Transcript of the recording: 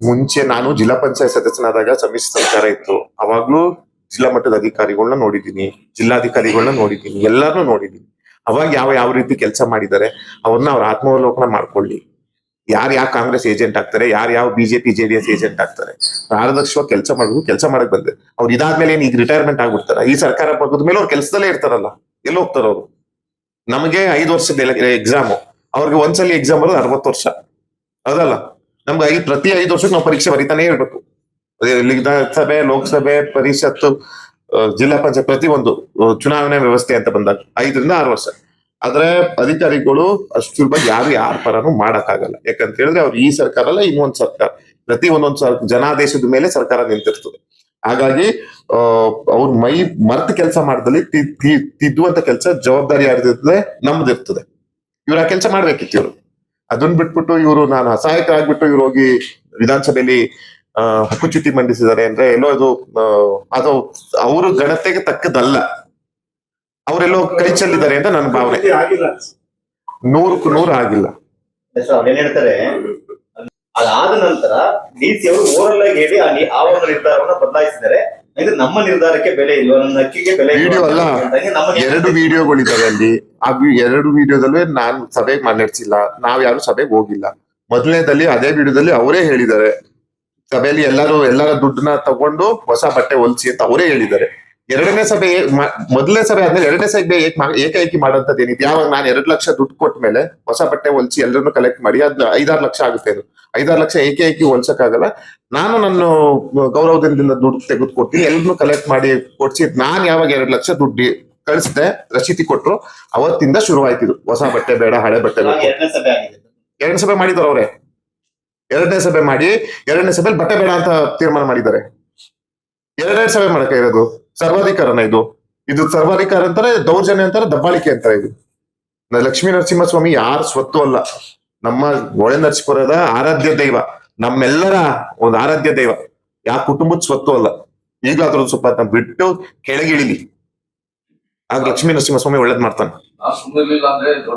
ಮುಂಚೆ ನಾನು ಜಿಲ್ಲಾ ಪಂಚಾಯತ್ ಸದಸ್ಯನಾದಾಗ ಸಮ್ಮಿಶ್ರ ಸರ್ಕಾರ ಇತ್ತು. ಅವಾಗ್ಲೂ ಜಿಲ್ಲಾ ಮಟ್ಟದ ಅಧಿಕಾರಿಗಳನ್ನ ನೋಡಿದ್ದೀನಿ, ಜಿಲ್ಲಾಧಿಕಾರಿಗಳನ್ನ ನೋಡಿದ್ದೀನಿ, ಎಲ್ಲಾರನ್ನೂ ನೋಡಿದ್ದೀನಿ. ಅವಾಗ ಯಾವ ಯಾವ ರೀತಿ ಕೆಲಸ ಮಾಡಿದ್ದಾರೆ ಅವ್ರನ್ನ ಅವ್ರ ಆತ್ಮಾವಲೋಕನ ಮಾಡ್ಕೊಳ್ಳಿ. ಯಾರು ಯಾವ ಕಾಂಗ್ರೆಸ್ ಏಜೆಂಟ್ ಆಗ್ತಾರೆ, ಯಾರು ಯಾವ ಬಿಜೆಪಿ ಜೆಡಿಎಸ್ ಏಜೆಂಟ್ ಆಗ್ತಾರೆ, ಪಾರದರ್ಶವಾಗಿ ಕೆಲಸ ಮಾಡೋದು, ಕೆಲಸ ಮಾಡಕ್ ಬಂದೆ. ಅವ್ರು ಇದಾದ್ಮೇಲೆ ಏನ್ ಈಗ ರಿಟೈರ್ಮೆಂಟ್ ಆಗ್ಬಿಡ್ತಾರ? ಈ ಸರ್ಕಾರ ಬಗ್ಗದ ಮೇಲೆ ಅವ್ರು ಕೆಲಸದಲ್ಲೇ ಇರ್ತಾರಲ್ಲ, ಎಲ್ಲಿ ಹೋಗ್ತಾರ ಅವ್ರು? ನಮಗೆ 5 ವರ್ಷದ ಎಕ್ಸಾಮ್, ಅವ್ರಿಗೆ ಒಂದ್ಸಲಿ ಎಕ್ಸಾಮ್ ಬರೋದು 60 ವರ್ಷ. ಅದಲ್ಲ, ನಮ್ಗೆ ಪ್ರತಿ 5 ವರ್ಷಕ್ಕೆ ನಾವು ಪರೀಕ್ಷೆ ಬರೀತಾನೆ ಇರ್ಬೇಕು. ವಿಧಾನಸಭೆ, ಲೋಕಸಭೆ, ಪರಿಷತ್ತು, ಜಿಲ್ಲಾ ಪಂಚಾಯತ್, ಪ್ರತಿಯೊಂದು ಚುನಾವಣೆ ವ್ಯವಸ್ಥೆ ಅಂತ ಬಂದಾಗ 5ರಿಂದ 6 ವರ್ಷ. ಆದ್ರೆ ಅಧಿಕಾರಿಗಳು ಅಷ್ಟು ಸುಲಭ ಯಾರು ಯಾರ ಪರನು ಮಾಡಕ್ಕಾಗಲ್ಲ. ಯಾಕಂತ ಹೇಳಿದ್ರೆ ಅವ್ರು ಈ ಸರ್ಕಾರ ಅಲ್ಲ, ಇನ್ನೊಂದ್ ಸರ್ಕಾರ, ಪ್ರತಿ ಒಂದೊಂದ್ ಜನಾದೇಶದ ಮೇಲೆ ಸರ್ಕಾರ ನಿಂತಿರ್ತದೆ. ಹಾಗಾಗಿ ಅವ್ರ ಮೈ ಮರ್ತ್ ಕೆಲಸ ಮಾಡದಲ್ಲಿ ತಿದ್ದುವಂತ ಕೆಲಸ ಜವಾಬ್ದಾರಿ ಯಾರ್ದಿರ್ತದೆ, ನಮ್ದಿರ್ತದೆ. ಇವ್ರು ಆ ಕೆಲಸ ಮಾಡ್ಬೇಕಿತ್ತು. ಇವ್ರು ಅದನ್ನ ಬಿಟ್ಬಿಟ್ಟು ಇವರು ನಾನು ಅಸಹಾಯಕರಾಗ್ಬಿಟ್ಟು ಇವ್ರು ಹೋಗಿ ವಿಧಾನಸಭೆಯಲ್ಲಿ ಹಕ್ಕುಚ್ಯುತಿ ಮಂಡಿಸಿದ್ದಾರೆ ಅಂದ್ರೆ ಎಲ್ಲೋ ಅದು ಅವ್ರ ಗಣತೆಗೆ ತಕ್ಕದಲ್ಲ. ಅವರೆಲ್ಲೋ ಕೈ ಚೆಲ್ಲಿದ್ದಾರೆ ಅಂತ ನನ್ನ ಭಾವನೆ. 100ಕ್ಕೂ 100 ಆಗಿಲ್ಲ. ಏನ್ ಹೇಳ್ತಾರೆ, ಅದಾದ ನಂತರ ಡಿಸಿ ಅವರು ಓರಲ್ ಆಗಿ ಹೇಳಿ ಆ ಒಂದು ನಿರ್ಧಾರವನ್ನು ಬದಲಾಯಿಸಿದ್ದಾರೆ. ಇದು ನಮ್ಮ ನಿರ್ಧಾರಕ್ಕೆ ಬೆಲೆ ಇಲ್ಲ, ನನ್ನ ಅಕ್ಕಿಗೆ ಬೆಲೆ ವಿಡಿಯೋ ಅಲ್ಲ, 2 ವಿಡಿಯೋಗಳಿದ್ದಾವೆ ಅಲ್ಲಿ. ಆ 2 ವಿಡಿಯೋದಲ್ಲೂ ನಾನು ಸಭೆಗೆ ನಡೆಸಿಲ್ಲ, ನಾವ್ ಯಾರು ಸಭೆಗೆ ಹೋಗಿಲ್ಲ. ಮೊದಲನೇದಲ್ಲಿ ಅದೇ ವಿಡಿಯೋದಲ್ಲಿ ಅವರೇ ಹೇಳಿದ್ದಾರೆ, ಸಭೆಯಲ್ಲಿ ಎಲ್ಲರ ದುಡ್ಡನ್ನ ತಗೊಂಡು ಹೊಸ ಬಟ್ಟೆ ಹೊಲಿಸಿ ಅಂತ ಅವರೇ ಹೇಳಿದ್ದಾರೆ. ಎರಡನೇ ಸಭೆ, ಮೊದಲನೇ ಸಭೆ ಆದ್ಮೇಲೆ ಎರಡನೇ ಸಭೆ ಏಕಾಏಕಿ ಮಾಡೋಂಥದ್ದು ಏನಿದೆ? ಯಾವಾಗ ನಾನು 2 ಲಕ್ಷ ದುಡ್ಡು ಕೊಟ್ಟ ಮೇಲೆ ಹೊಸ ಬಟ್ಟೆ ಹೊಲಿಸಿ ಎಲ್ಲರನ್ನು ಕಲೆಕ್ಟ್ ಮಾಡಿ ಅದ್ 5-6 ಲಕ್ಷ ಆಗುತ್ತೆ. ಅದು 5-6 ಲಕ್ಷ ಏಕಾಏಕಿ ಹೊಲ್ಸಕ್ಕಾಗಲ್ಲ. ನಾನು ನನ್ನ ಗೌರವದಿಂದ ದುಡ್ಡು ತೆಗೆದುಕೊಡ್ತೀನಿ, ಎಲ್ಲರನ್ನು ಕಲೆಕ್ಟ್ ಮಾಡಿ ಕೊಡ್ಸಿ. ನಾನ್ ಯಾವಾಗ 2 ಲಕ್ಷ ದುಡ್ಡು ಕಳಿಸಿದೆ, ರಸೀತಿ ಕೊಟ್ರು, ಅವತ್ತಿಂದ ಶುರುವಾಯ್ತಿದ್ದು ಹೊಸ ಬಟ್ಟೆ ಬೇಡ, ಹಳೆ ಬಟ್ಟೆ ಬೇಕು. 2 ಸಭೆ ಮಾಡಿದಾರೆ ಅವ್ರೆ. 2ನೇ ಸಭೆ ಮಾಡಿ 2ನೇ ಸಭೆಯಲ್ಲಿ ಬಟ್ಟೆ ಬೇಡ ಅಂತ ತೀರ್ಮಾನ ಮಾಡಿದ್ದಾರೆ. 2ನೇ ಸಭೆ ಮಾಡಕ ಇರೋದು ಸರ್ವಾಧಿಕಾರನ? ಇದು ಸರ್ವಾಧಿಕಾರ ಅಂತಾರೆ, ದೌರ್ಜನ್ಯ ಅಂತಾರೆ, ದಬ್ಬಾಳಿಕೆ ಅಂತಾರೆ. ಇದು ಲಕ್ಷ್ಮೀ ನರಸಿಂಹಸ್ವಾಮಿ ಯಾರ ಸ್ವತ್ತು ಅಲ್ಲ, ನಮ್ಮ ಹೊಳೆ ನರಸೀಪುರದ ಆರಾಧ್ಯ ದೈವ, ನಮ್ಮೆಲ್ಲರ ಒಂದು ಆರಾಧ್ಯ ದೈವ. ಯಾವ ಕುಟುಂಬದ ಸ್ವತ್ತು ಅಲ್ಲ. ಈಗಲಾದ್ರೂ ಸ್ವಲ್ಪ ಬಿಟ್ಟು ಕೆಳಗಿಳಿಲಿ, ಆಗ ಲಕ್ಷ್ಮೀ ನರಸಿಂಹಸ್ವಾಮಿ ಒಳ್ಳೇದ್ ಮಾಡ್ತಾನೆ.